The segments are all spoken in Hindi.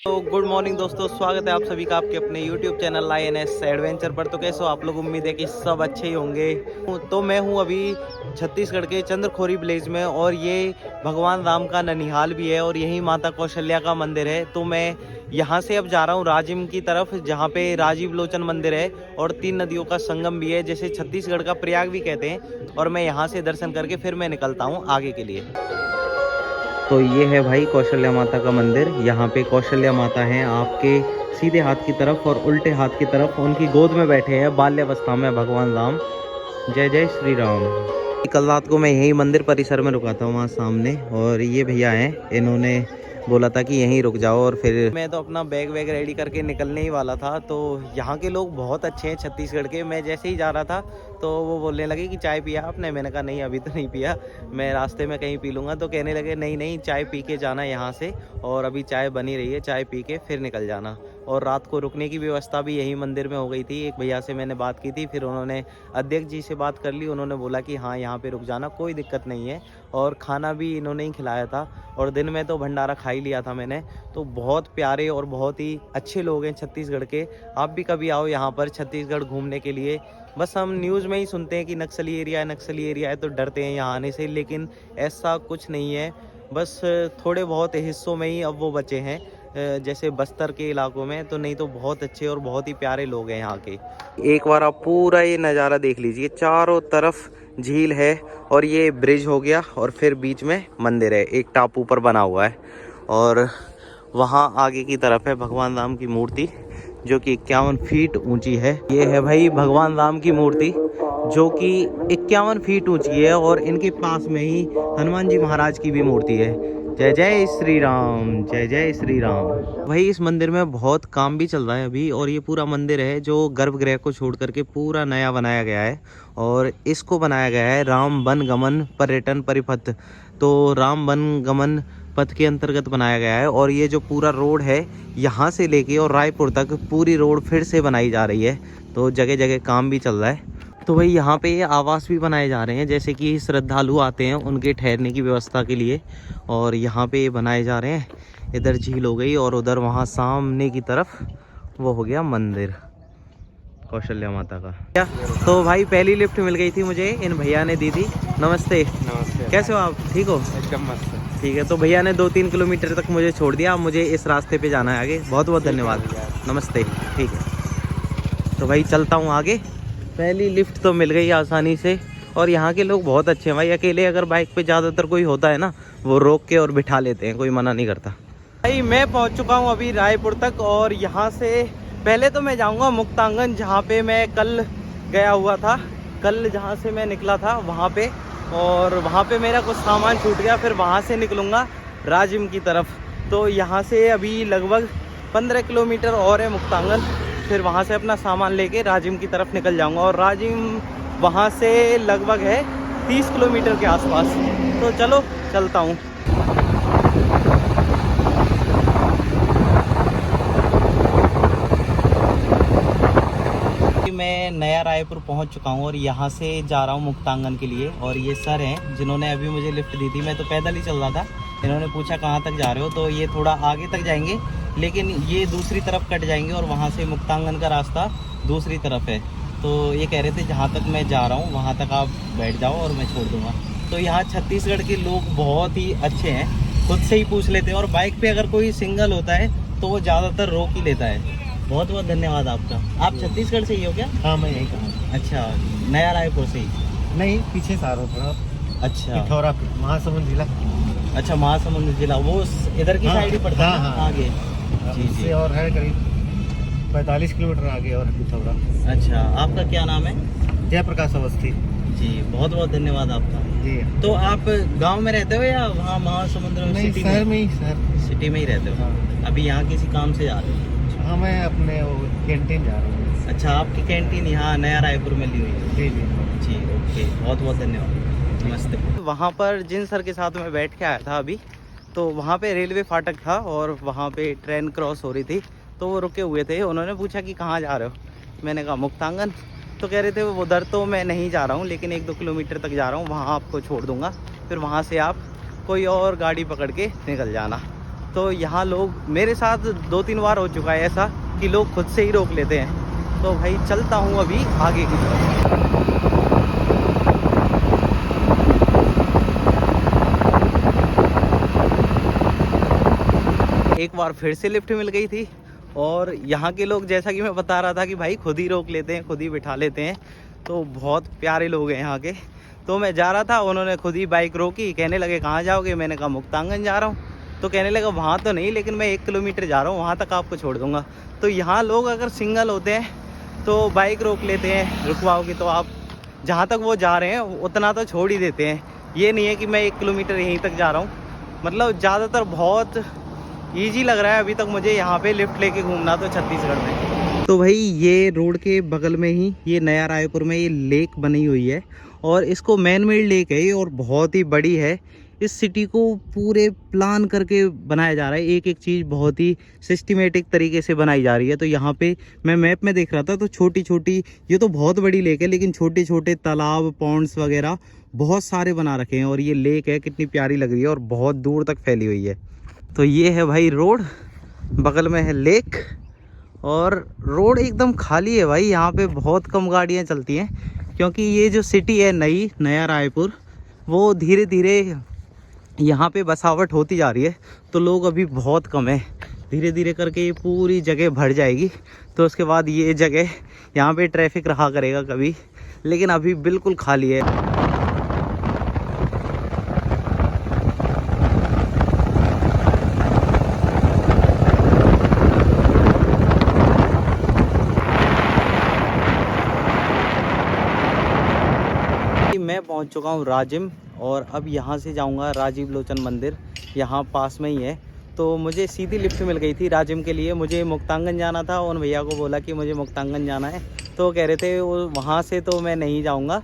तो गुड मॉर्निंग दोस्तों, स्वागत है आप सभी का आपके अपने YouTube चैनल INS एडवेंचर पर। तो कैसे हो आप लोग? उम्मीद है कि सब अच्छे ही होंगे। तो मैं हूं अभी छत्तीसगढ़ के चंद्रखोरी विलेज में, और ये भगवान राम का ननिहाल भी है और यही माता कौशल्या का मंदिर है। तो मैं यहां से अब जा रहा हूं राजिम की तरफ, जहां पे राजीव लोचन मंदिर है और 3 नदियों का संगम भी है, जैसे छत्तीसगढ़ का प्रयाग भी कहते हैं। और मैं यहाँ से दर्शन करके फिर मैं निकलता हूँ आगे के लिए। तो ये है भाई कौशल्या माता का मंदिर। यहाँ पे कौशल्या माता हैं आपके सीधे हाथ की तरफ, और उल्टे हाथ की तरफ उनकी गोद में बैठे हैं बाल्यावस्था में भगवान राम। जय जय श्री राम। कल रात को मैं यही मंदिर परिसर में रुका था वहाँ सामने, और ये भैया हैं, इन्होंने बोला था कि यहीं रुक जाओ। और फिर मैं तो अपना बैग वैग रेडी करके निकलने ही वाला था। तो यहाँ के लोग बहुत अच्छे हैं छत्तीसगढ़ के। मैं जैसे ही जा रहा था तो वो बोलने लगे कि चाय पिया आपने? मैंने कहा नहीं, अभी तो नहीं पिया, मैं रास्ते में कहीं पी लूँगा। तो कहने लगे नहीं नहीं, चाय पी के जाना यहाँ से, और अभी चाय बनी रही है, चाय पी के फिर निकल जाना। और रात को रुकने की व्यवस्था भी यही मंदिर में हो गई थी। एक भैया से मैंने बात की थी, फिर उन्होंने अध्यक्ष जी से बात कर ली, उन्होंने बोला कि हाँ यहाँ पे रुक जाना, कोई दिक्कत नहीं है। और खाना भी इन्होंने ही खिलाया था, और दिन में तो भंडारा खा ही लिया था मैंने। तो बहुत प्यारे और बहुत ही अच्छे लोग हैं छत्तीसगढ़ के। आप भी कभी आओ यहाँ पर छत्तीसगढ़ घूमने के लिए। बस हम न्यूज़ में ही सुनते हैं कि नक्सली एरिया है, तो डरते हैं यहाँ आने से, लेकिन ऐसा कुछ नहीं है। बस थोड़े बहुत हिस्सों में ही अब वो बचे हैं, जैसे बस्तर के इलाकों में। तो नहीं तो बहुत अच्छे और बहुत ही प्यारे लोग हैं यहाँ के। एक बार आप पूरा ये नज़ारा देख लीजिए, चारों तरफ झील है, और ये ब्रिज हो गया, और फिर बीच में मंदिर है, एक टापू पर बना हुआ है। और वहाँ आगे की तरफ है भगवान राम की मूर्ति, जो कि 51 फीट ऊंची है। ये है भाई भगवान राम की मूर्ति, जो कि 51 फीट ऊंची है, और इनके पास में ही हनुमान जी महाराज की भी मूर्ति है। जय जय श्री राम, जय जय श्री राम। भाई इस मंदिर में बहुत काम भी चल रहा है अभी, और ये पूरा मंदिर है जो गर्भगृह को छोड़ करके पूरा नया बनाया गया है, और इसको बनाया गया है राम वन गमन पर्यटन परिपथ। तो राम वन गमन पथ के अंतर्गत बनाया गया है, और ये जो पूरा रोड है यहाँ से लेके और रायपुर तक पूरी रोड फिर से बनाई जा रही है। तो जगह जगह काम भी चल रहा है। तो भाई यहाँ पे ये आवास भी बनाए जा रहे हैं, जैसे कि श्रद्धालु आते हैं उनके ठहरने की व्यवस्था के लिए, और यहाँ पे ये बनाए जा रहे हैं। इधर झील हो गई, और उधर वहाँ सामने की तरफ वो हो गया मंदिर कौशल्या माता का। क्या तो भाई पहली लिफ्ट मिल गई थी मुझे, इन भैया ने दी थी। नमस्ते। नमस्ते। कैसे हो आप? ठीक हो? एकदम मस्त। ठीक है, तो भैया ने 2-3 किलोमीटर तक मुझे छोड़ दिया। अब मुझे इस रास्ते पे जाना है आगे। बहुत बहुत धन्यवाद। नमस्ते। ठीक है, तो भाई चलता हूँ आगे। पहली लिफ्ट तो मिल गई आसानी से, और यहाँ के लोग बहुत अच्छे हैं भाई। अकेले अगर बाइक पे ज़्यादातर कोई होता है ना, वो रोक के और बिठा लेते हैं, कोई मना नहीं करता। भाई मैं पहुँच चुका हूँ अभी रायपुर तक, और यहाँ से पहले तो मैं जाऊँगा मुक्तांगन, जहाँ पे मैं कल गया हुआ था। कल जहाँ से मैं निकला था वहाँ पे, और वहाँ पे मेरा कुछ सामान छूट गया। फिर वहाँ से निकलूँगा राजिम की तरफ। तो यहाँ से अभी लगभग 15 किलोमीटर और है मुक्तांगन। फिर वहाँ से अपना सामान लेके राजिम की तरफ निकल जाऊँगा, और राजिम वहाँ से लगभग है 30 किलोमीटर के आसपास। तो चलो चलता हूँ। मैं नया रायपुर पहुंच चुका हूं, और यहां से जा रहा हूं मुक्तांगन के लिए। और ये सर हैं जिन्होंने अभी मुझे लिफ्ट दी थी। मैं तो पैदल ही चल रहा था, इन्होंने पूछा कहां तक जा रहे हो, तो ये थोड़ा आगे तक जाएंगे, लेकिन ये दूसरी तरफ कट जाएंगे, और वहां से मुक्तांगन का रास्ता दूसरी तरफ है। तो ये कह रहे थे जहाँ तक मैं जा रहा हूँ वहाँ तक आप बैठ जाओ और मैं छोड़ दूँगा। तो यहाँ छत्तीसगढ़ के लोग बहुत ही अच्छे हैं, खुद से ही पूछ लेते हैं, और बाइक पे अगर कोई सिंगल होता है तो वो ज़्यादातर रोक ही लेता है। बहुत बहुत धन्यवाद आपका। आप छत्तीसगढ़ से ही हो क्या? हाँ, मैं यही कहूँ। अच्छा, नया रायपुर से ही? नहीं, पीछे से आ रहा हूँ थोड़ा। अच्छा, पिथौरा महासमुंद जिला। अच्छा, महासमुंद जिला वो इधर की साइड ही पड़ता है। हाँ, आगे जी जी। इससे और है करीब 45 किलोमीटर आगे और पिथौरा। अच्छा, आपका क्या नाम है? जयप्रकाश अवस्थी जी, बहुत बहुत धन्यवाद आपका जी। तो आप गांव में रहते हो या वहाँ महासमुंद नहीं, सिटी शहर में? में ही, शहर सिटी में ही रहते हो? हाँ। अभी यहाँ किसी काम से जा रहे हो? हाँ, मैं अपने वो कैंटीन जा रहा हूँ। अच्छा, आपकी कैंटीन यहाँ नया रायपुर में ली हुई है? जी जी जी, ओके, बहुत बहुत धन्यवाद। नमस्ते। वहाँ पर जिन सर के साथ मैं बैठ के आया था अभी, तो वहाँ पे रेलवे फाटक था, और वहाँ पे ट्रेन क्रॉस हो रही थी। तो वो रुके हुए थे, उन्होंने पूछा कि कहाँ जा रहे हो? मैंने कहा मुक्तांगन। तो कह रहे थे वो उधर तो मैं नहीं जा रहा हूँ, लेकिन 1-2 किलोमीटर तक जा रहा हूँ, वहाँ आपको छोड़ दूँगा, फिर वहाँ से आप कोई और गाड़ी पकड़ के निकल जाना। तो यहाँ लोग, मेरे साथ 2-3 बार हो चुका है ऐसा कि लोग खुद से ही रोक लेते हैं। तो भाई चलता हूँ अभी आगे की तरफ। एक बार फिर से लिफ्ट मिल गई थी और यहाँ के लोग, जैसा कि मैं बता रहा था कि भाई खुद ही रोक लेते हैं, खुद ही बिठा लेते हैं, तो बहुत प्यारे लोग हैं यहाँ के। तो मैं जा रहा था, उन्होंने खुद ही बाइक रोकी, कहने लगे कहाँ जाओगे? मैंने कहा मुक्तांगन जा रहा हूँ। तो कहने लगा वहाँ तो नहीं, लेकिन मैं 1 किलोमीटर जा रहा हूँ, वहाँ तक आपको छोड़ दूँगा। तो यहाँ लोग अगर सिंगल होते हैं तो बाइक रोक लेते हैं, रुकवाओगे तो आप जहाँ तक वो जा रहे हैं उतना तो छोड़ ही देते हैं। ये नहीं है कि मैं 1 किलोमीटर यहीं तक जा रहा हूँ। मतलब ज़्यादातर बहुत ईजी लग रहा है अभी तक मुझे यहाँ पे लिफ्ट लेके घूमना तो छत्तीसगढ़ में। तो भाई ये रोड के बगल में ही ये नया रायपुर में ये लेक बनी हुई है और इसको मैन मेड लेक है ये और बहुत ही बड़ी है। इस सिटी को पूरे प्लान करके बनाया जा रहा है, एक एक चीज़ बहुत ही सिस्टमेटिक तरीके से बनाई जा रही है। तो यहाँ पे मैं मैप में देख रहा था तो छोटी छोटी, ये तो बहुत बड़ी लेक है लेकिन छोटे छोटे तालाब, पॉन्ड्स वगैरह बहुत सारे बना रखे हैं। और ये लेक है, कितनी प्यारी लग रही है और बहुत दूर तक फैली हुई है। तो ये है भाई रोड, बगल में है लेक और रोड एकदम खाली है भाई। यहाँ पे बहुत कम गाड़ियाँ चलती हैं क्योंकि ये जो सिटी है नया रायपुर, वो धीरे धीरे यहाँ पे बसावट होती जा रही है। तो लोग अभी बहुत कम है, धीरे धीरे करके ये पूरी जगह भर जाएगी। तो उसके बाद ये जगह, यहाँ पे ट्रैफिक रहा करेगा कभी, लेकिन अभी बिल्कुल खाली है। मैं पहुंच चुका हूं राजिम और अब यहां से जाऊंगा राजीव लोचन मंदिर, यहां पास में ही है। तो मुझे सीधी लिफ्ट मिल गई थी राजिम के लिए। मुझे मुक्तांगन जाना था, उन भैया को बोला कि मुझे मुक्तांगन जाना है, तो कह रहे थे वहाँ से तो मैं नहीं जाऊँगा,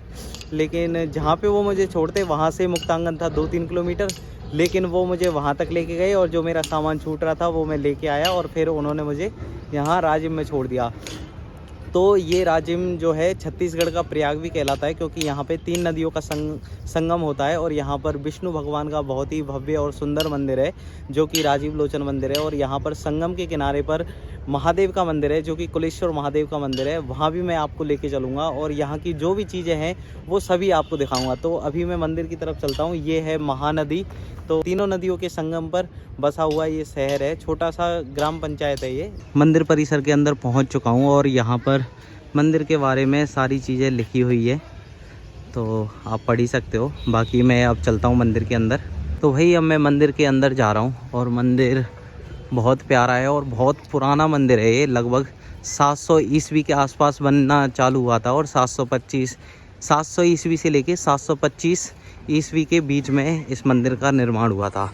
लेकिन जहाँ पे वो मुझे छोड़ते वहाँ से मुक्तांगन था 2-3 किलोमीटर, लेकिन वो मुझे वहाँ तक लेके गए और जो मेरा सामान छूट रहा था वो मैं लेके आया और फिर उन्होंने मुझे यहाँ राजिम में छोड़ दिया। तो ये राजिम जो है छत्तीसगढ़ का प्रयाग भी कहलाता है क्योंकि यहाँ पे 3 नदियों का संगम होता है और यहाँ पर विष्णु भगवान का बहुत ही भव्य और सुंदर मंदिर है जो कि राजीव लोचन मंदिर है। और यहाँ पर संगम के किनारे पर महादेव का मंदिर है जो कि कुलेश्वर महादेव का मंदिर है, वहाँ भी मैं आपको लेके चलूँगा और यहाँ की जो भी चीज़ें हैं वो सभी आपको दिखाऊँगा। तो अभी मैं मंदिर की तरफ चलता हूँ। ये है महानदी, तो तीनों नदियों के संगम पर बसा हुआ ये शहर है, छोटा सा ग्राम पंचायत है ये। मंदिर परिसर के अंदर पहुंच चुका हूं और यहाँ पर मंदिर के बारे में सारी चीज़ें लिखी हुई है, तो आप पढ़ ही सकते हो। बाकी मैं अब चलता हूं मंदिर के अंदर। तो भाई अब मैं मंदिर के अंदर जा रहा हूं और मंदिर बहुत प्यारा है और बहुत पुराना मंदिर है। ये लगभग 700 ईस्वी के आसपास बनना चालू हुआ था और 700 ईस्वी से लेके 725 ईस्वी के बीच में इस मंदिर का निर्माण हुआ था।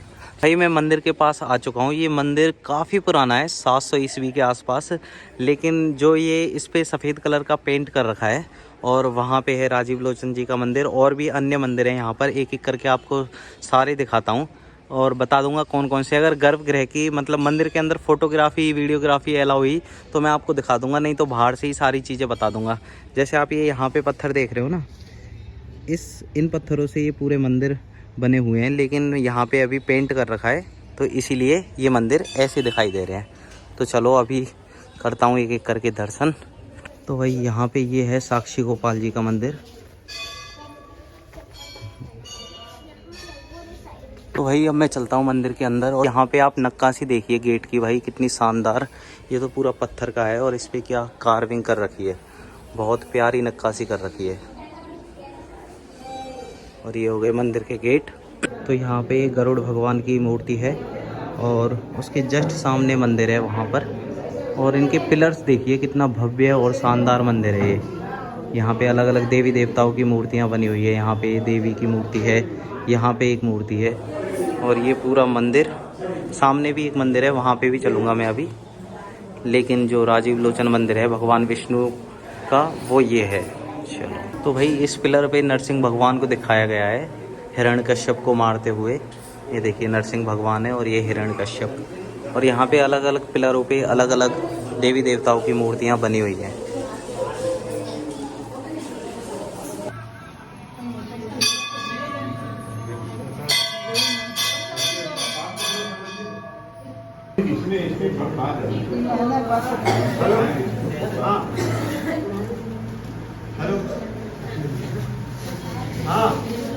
भाई मैं मंदिर के पास आ चुका हूँ। ये मंदिर काफ़ी पुराना है, 700 ईस्वी के आसपास, लेकिन जो ये इस पे सफ़ेद कलर का पेंट कर रखा है और वहाँ पे है राजीव लोचन जी का मंदिर। और भी अन्य मंदिर हैं यहाँ पर, एक एक करके आपको सारे दिखाता हूँ और बता दूंगा कौन कौन से। अगर गर्भगृह की मतलब मंदिर के अंदर फ़ोटोग्राफी वीडियोग्राफी अलाउ हुई तो मैं आपको दिखा दूंगा, नहीं तो बाहर से ही सारी चीज़ें बता दूंगा। जैसे आप ये यहाँ पे पत्थर देख रहे हो ना, इन पत्थरों से ये पूरे मंदिर बने हुए हैं, लेकिन यहाँ पे अभी पेंट कर रखा है तो इसीलिए ये मंदिर ऐसे दिखाई दे रहे हैं। तो चलो अभी करता हूँ एक एक करके दर्शन। तो भाई यहाँ पे ये है साक्षी गोपाल जी का मंदिर। तो भाई अब मैं चलता हूँ मंदिर के अंदर और यहाँ पे आप नक्काशी देखिए गेट की, भाई कितनी शानदार। ये तो पूरा पत्थर का है और इस पर क्या कार्विंग कर रखी है, बहुत प्यारी नक्काशी कर रखी है। और ये हो गए मंदिर के गेट। तो यहाँ पे गरुड़ भगवान की मूर्ति है और उसके जस्ट सामने मंदिर है वहाँ पर। और इनके पिलर्स देखिए कितना भव्य और शानदार मंदिर है ये। यहाँ पे अलग अलग देवी देवताओं की मूर्तियाँ बनी हुई है। यहाँ पे देवी की मूर्ति है, यहाँ पे एक मूर्ति है और ये पूरा मंदिर, सामने भी एक मंदिर है, वहाँ पे भी चलूँगा मैं अभी। लेकिन जो राजीव लोचन मंदिर है भगवान विष्णु का, वो ये है। चलो तो भाई इस पिलर पे नरसिंह भगवान को दिखाया गया है हिरण्यकश्यप को मारते हुए। ये देखिए नरसिंह भगवान है और ये हिरण्यकश्यप। और यहाँ पे अलग अलग पिलरों पे अलग अलग देवी देवताओं की मूर्तियाँ बनी हुई हैं।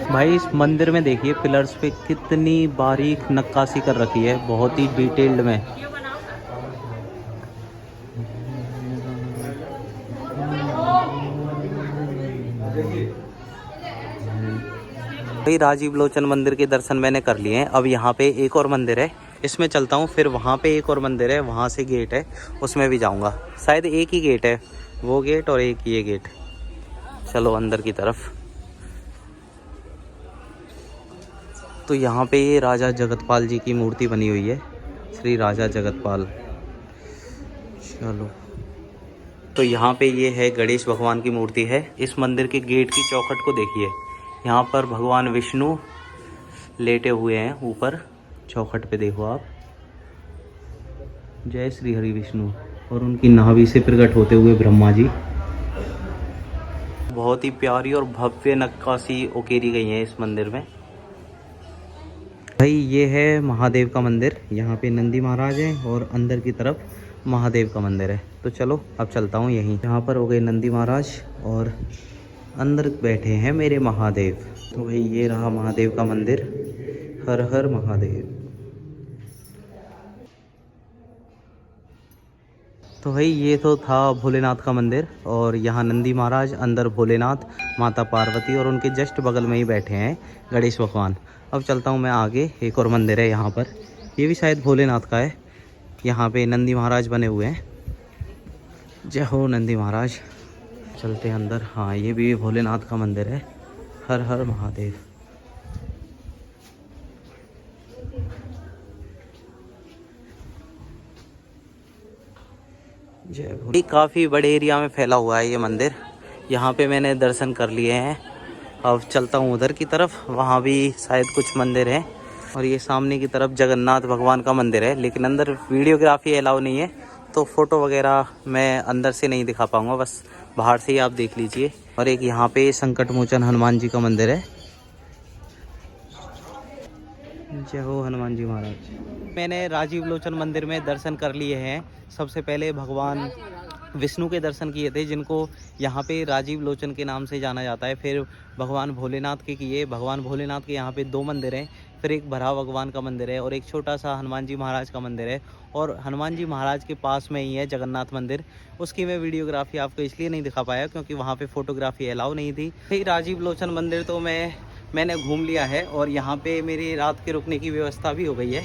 भाई इस मंदिर में देखिए पिलर्स पे कितनी बारीक नक्काशी कर रखी है, बहुत ही डिटेल्ड में। भाई राजीव लोचन मंदिर के दर्शन मैंने कर लिए हैं। अब यहाँ पे एक और मंदिर है, इसमें चलता हूँ। फिर वहाँ पे एक और मंदिर है, वहाँ से गेट है, उसमें भी जाऊँगा। शायद एक ही गेट है, वो गेट और एक ये गेट। चलो अंदर की तरफ। तो यहाँ पे ये राजा जगतपाल जी की मूर्ति बनी हुई है, श्री राजा जगतपाल। चलो तो यहाँ पे ये है गणेश भगवान की मूर्ति है। इस मंदिर के गेट की चौखट को देखिए, यहाँ पर भगवान विष्णु लेटे हुए हैं ऊपर चौखट पे, देखो आप। जय श्री हरि विष्णु। और उनकी नाभि से प्रकट होते हुए ब्रह्मा जी। बहुत ही प्यारी और भव्य नक्काशी उकेरी गई है इस मंदिर में। भाई ये है महादेव का मंदिर, यहाँ पे नंदी महाराज हैं और अंदर की तरफ महादेव का मंदिर है। तो चलो अब चलता हूँ यहीं। यहाँ पर हो गए नंदी महाराज और अंदर बैठे हैं मेरे महादेव। तो भाई ये रहा महादेव का मंदिर। हर हर महादेव। तो भाई ये तो था भोलेनाथ का मंदिर, और यहाँ नंदी महाराज, अंदर भोलेनाथ, माता पार्वती और उनके जस्ट बगल में ही बैठे हैं गणेश भगवान। अब चलता हूँ मैं आगे। एक और मंदिर है यहाँ पर, ये भी शायद भोलेनाथ का है। यहाँ पे नंदी महाराज बने हुए हैं। जय हो नंदी महाराज। चलते हैं अंदर। हाँ ये भी भोलेनाथ का मंदिर है। हर हर महादेव। जय भोले। काफ़ी बड़े एरिया में फैला हुआ है ये मंदिर। यहाँ पे मैंने दर्शन कर लिए हैं। अब चलता हूँ उधर की तरफ, वहाँ भी शायद कुछ मंदिर हैं। और ये सामने की तरफ जगन्नाथ भगवान का मंदिर है, लेकिन अंदर वीडियोग्राफी अलाउ नहीं है, तो फ़ोटो वगैरह मैं अंदर से नहीं दिखा पाऊँगा, बस बाहर से ही आप देख लीजिए। और एक यहाँ पे संकट मोचन हनुमान जी का मंदिर है। जय हो हनुमान जी महाराज। मैंने राजीव लोचन मंदिर में दर्शन कर लिए हैं। सबसे पहले भगवान विष्णु के दर्शन किए थे, जिनको यहाँ पे राजीव लोचन के नाम से जाना जाता है। फिर भगवान भोलेनाथ के किए। भगवान भोलेनाथ के यहाँ पे 2 मंदिर हैं। फिर एक भरा भगवान का मंदिर है और एक छोटा सा हनुमान जी महाराज का मंदिर है। और हनुमान जी महाराज के पास में ही है जगन्नाथ मंदिर। उसकी मैं वीडियोग्राफी आपको इसलिए नहीं दिखा पाया क्योंकि वहाँ पे फ़ोटोग्राफी अलाउ नहीं थी। फिर राजीव लोचन मंदिर तो मैंने घूम लिया है, और यहाँ पे मेरी रात के रुकने की व्यवस्था भी हो गई है।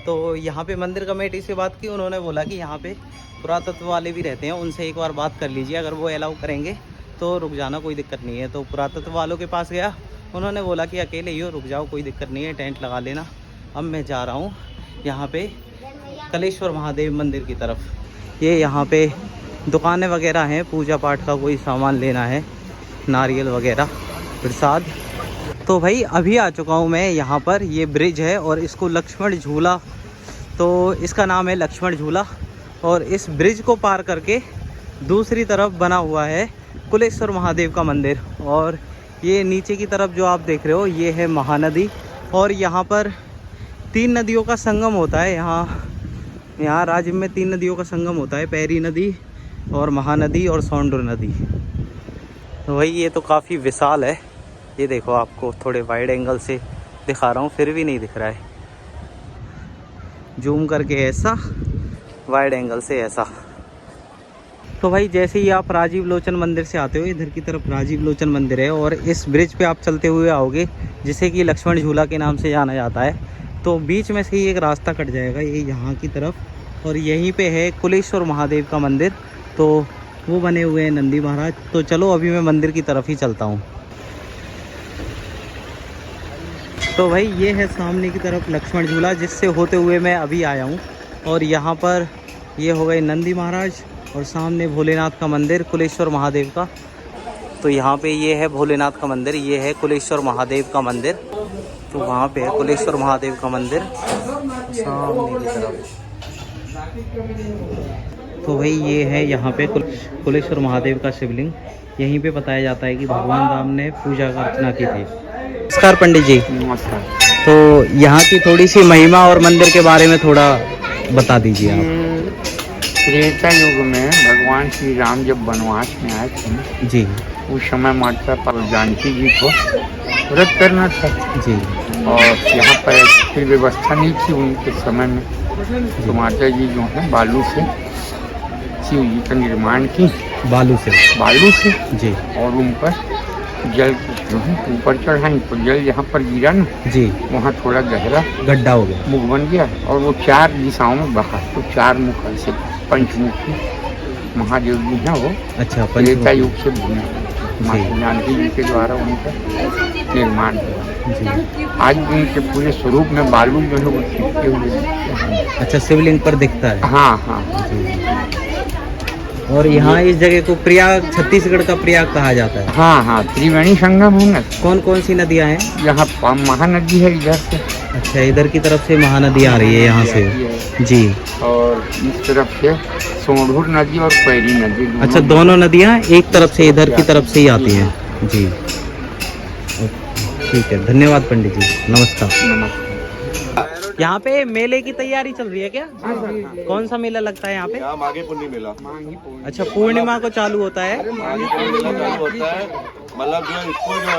तो यहाँ पे मंदिर कमेटी से बात की, उन्होंने बोला कि यहाँ पे पुरातत्व वाले भी रहते हैं, उनसे एक बार बात कर लीजिए, अगर वो अलाउ करेंगे तो रुक जाना, कोई दिक्कत नहीं है। तो पुरातत्व वालों के पास गया, उन्होंने बोला कि अकेले ही हो, रुक जाओ, कोई दिक्कत नहीं है, टेंट लगा लेना। अब मैं जा रहा हूँ यहाँ पे कलेश्वर महादेव मंदिर की तरफ। ये यहाँ पे दुकानें वगैरह हैं, पूजा पाठ का कोई सामान लेना है, नारियल वगैरह, प्रसाद। तो भाई अभी आ चुका हूँ मैं यहाँ पर। ये ब्रिज है और इसको लक्ष्मण झूला, तो इसका नाम है लक्ष्मण झूला। और इस ब्रिज को पार करके दूसरी तरफ बना हुआ है कुलेश्वर महादेव का मंदिर। और ये नीचे की तरफ जो आप देख रहे हो, ये है महानदी। और यहाँ पर 3 नदियों का संगम होता है। यहाँ राज्य में 3 नदियों का संगम होता है, पैरी नदी और महानदी और सौंडुर नदी। तो भाई ये तो काफ़ी विशाल है। ये देखो, आपको थोड़े वाइड एंगल से दिखा रहा हूँ, फिर भी नहीं दिख रहा है। जूम करके ऐसा, वाइड एंगल से ऐसा। तो भाई जैसे ही आप राजीव लोचन मंदिर से आते हो, इधर की तरफ राजीव लोचन मंदिर है, और इस ब्रिज पे आप चलते हुए आओगे, जिसे कि लक्ष्मण झूला के नाम से जाना जाता है। तो बीच में से ही एक रास्ता कट जाएगा, ये यहाँ की तरफ, और यहीं पे है कुलेश्वर महादेव का मंदिर। तो वो बने हुए हैं नंदी महाराज। तो चलो अभी मैं मंदिर की तरफ ही चलता हूँ। तो भाई ये है सामने की तरफ लक्ष्मण झूला, जिससे होते हुए मैं अभी आया हूँ। और यहाँ पर ये हो गए नंदी महाराज, और सामने भोलेनाथ का मंदिर कुलेश्वर महादेव का। तो यहाँ पे ये है भोलेनाथ का मंदिर, ये है कुलेश्वर महादेव का मंदिर। तो वहाँ पे है कुलेश्वर महादेव का मंदिर सामने की तरफ। तो भाई ये है यहाँ पे कुलेश्वर महादेव का शिवलिंग। यहीं पे बताया जाता है कि भगवान राम ने पूजा अर्चना की थी। नमस्कार पंडित जी। नमस्कार। तो यहाँ की थोड़ी सी महिमा और मंदिर के बारे में थोड़ा बता दीजिए आप। ये त्रेता युग में भगवान श्री राम जब वनवास में आए थे, जी उस समय माता पर जानकी जी को व्रत करना था जी और यहाँ पर ऐसी व्यवस्था नहीं थी उनके समय में, तो माता जी जो है बालू से शिव जी का निर्माण की, बालू से जी और उन पर जल जो है ऊपर चढ़ाई, तो जल यहाँ पर गिरा ना, जी वहाँ थोड़ा गहरा गड्ढा हो गया। मुख बन गया और वो 4 दिशाओं में बहा, तो 4 मुख ऐसे पंचमुखी महादेव जी हैं वो अच्छा त्रेता युग पंचमुखी। से बने, माता जानकी जी के द्वारा उनका निर्माण हुआ। जी आज उनके पूरे स्वरूप में बालू जो है वो छिपके हुए हैं। अच्छा शिवलिंग पर दिखता है। हाँ हाँ और यहाँ इस जगह को प्रयाग, छत्तीसगढ़ का प्रयाग कहा जाता है। हाँ हाँ, त्रिवेणी संगम है ना, कौन कौन सी नदियाँ हैं? यहाँ महानदी है इधर से, अच्छा इधर की तरफ से महानदी आ रही है यहाँ से जी, और इस तरफ से सोंढूर नदी और पैरी नदी। अच्छा दोनों नदियाँ एक तरफ से इधर की तरफ से ही आती हैं जी। ठीक है, धन्यवाद पंडित जी, नमस्कार। नमस्कार। यहाँ पे मेले की तैयारी चल रही है क्या? कौन सा मेला लगता है यहाँ पे? यहाँ माघी पुन्नी मेला। अच्छा पूर्णिमा को चालू होता है। माघी पुन्नी मेला चालू होता है, मतलब जो इसको जो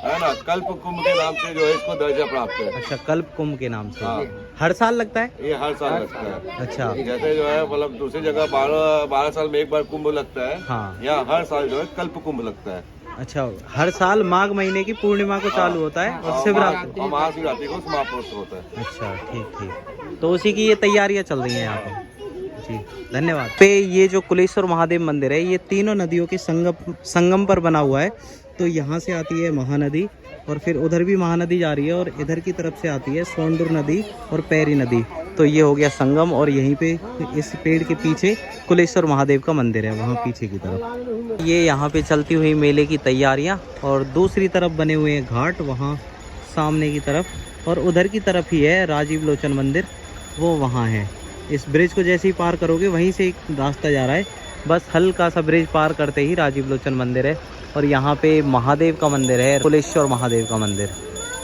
है ना कल्प कुंभ के नाम से जो है इसको दर्जा प्राप्त है। अच्छा कल्प कुंभ के नाम से। हाँ। हर साल लगता है? ये हर साल लगता है। अच्छा जैसे जो है मतलब दूसरी जगह 12 साल में एक बार कुंभ लगता है, हाँ। यहाँ हर साल जो है कल्प कुंभ लगता है। अच्छा हर साल माघ महीने की पूर्णिमा को चालू होता है और शिवरात्रि और महाशिवरात्रि को समाप्त होता है। अच्छा ठीक, तो उसी की ये तैयारियां चल रही हैं यहाँ पे जी, धन्यवाद। पे ये जो कुलेश्वर महादेव मंदिर है ये तीनों नदियों के संगम पर बना हुआ है, तो यहाँ से आती है महानदी और फिर उधर भी महानदी जा रही है और इधर की तरफ से आती है सोंडूर नदी और पैरी नदी, तो ये हो गया संगम। और यहीं पे इस पेड़ के पीछे कुलेश्वर महादेव का मंदिर है, वहाँ पीछे की तरफ। ये यहाँ पे चलती हुई मेले की तैयारियाँ, और दूसरी तरफ बने हुए हैं घाट वहाँ सामने की तरफ, और उधर की तरफ ही है राजीव लोचन मंदिर, वो वहाँ है। इस ब्रिज को जैसे ही पार करोगे वहीं से एक रास्ता जा रहा है, बस हल्का सा ब्रिज पार करते ही राजीव लोचन मंदिर है। और यहाँ पे महादेव का मंदिर है, कुलेश्वर महादेव का मंदिर,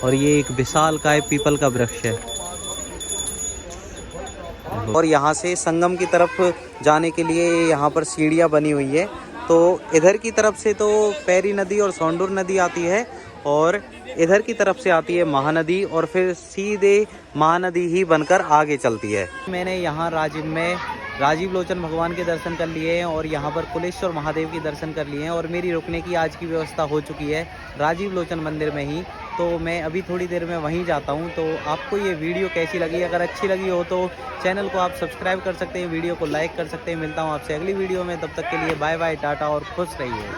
और ये एक विशालकाय पीपल का वृक्ष है। और यहाँ से संगम की तरफ जाने के लिए यहाँ पर सीढ़ियाँ बनी हुई है, तो इधर की तरफ से तो पैरी नदी और सोंडूर नदी आती है और इधर की तरफ से आती है महानदी, और फिर सीधे महानदी ही बनकर आगे चलती है। मैंने यहाँ राजीव लोचन भगवान के दर्शन कर लिए हैं और यहाँ पर कुलेश्वर महादेव के दर्शन कर लिए हैं, और मेरी रुकने की आज की व्यवस्था हो चुकी है राजीव लोचन मंदिर में ही, तो मैं अभी थोड़ी देर में वहीं जाता हूँ। तो आपको ये वीडियो कैसी लगी? अगर अच्छी लगी हो तो चैनल को आप सब्सक्राइब कर सकते हैं, वीडियो को लाइक कर सकते हैं। मिलता हूँ आपसे अगली वीडियो में, तब तक के लिए बाय बाय, टाटा और खुश रहिए।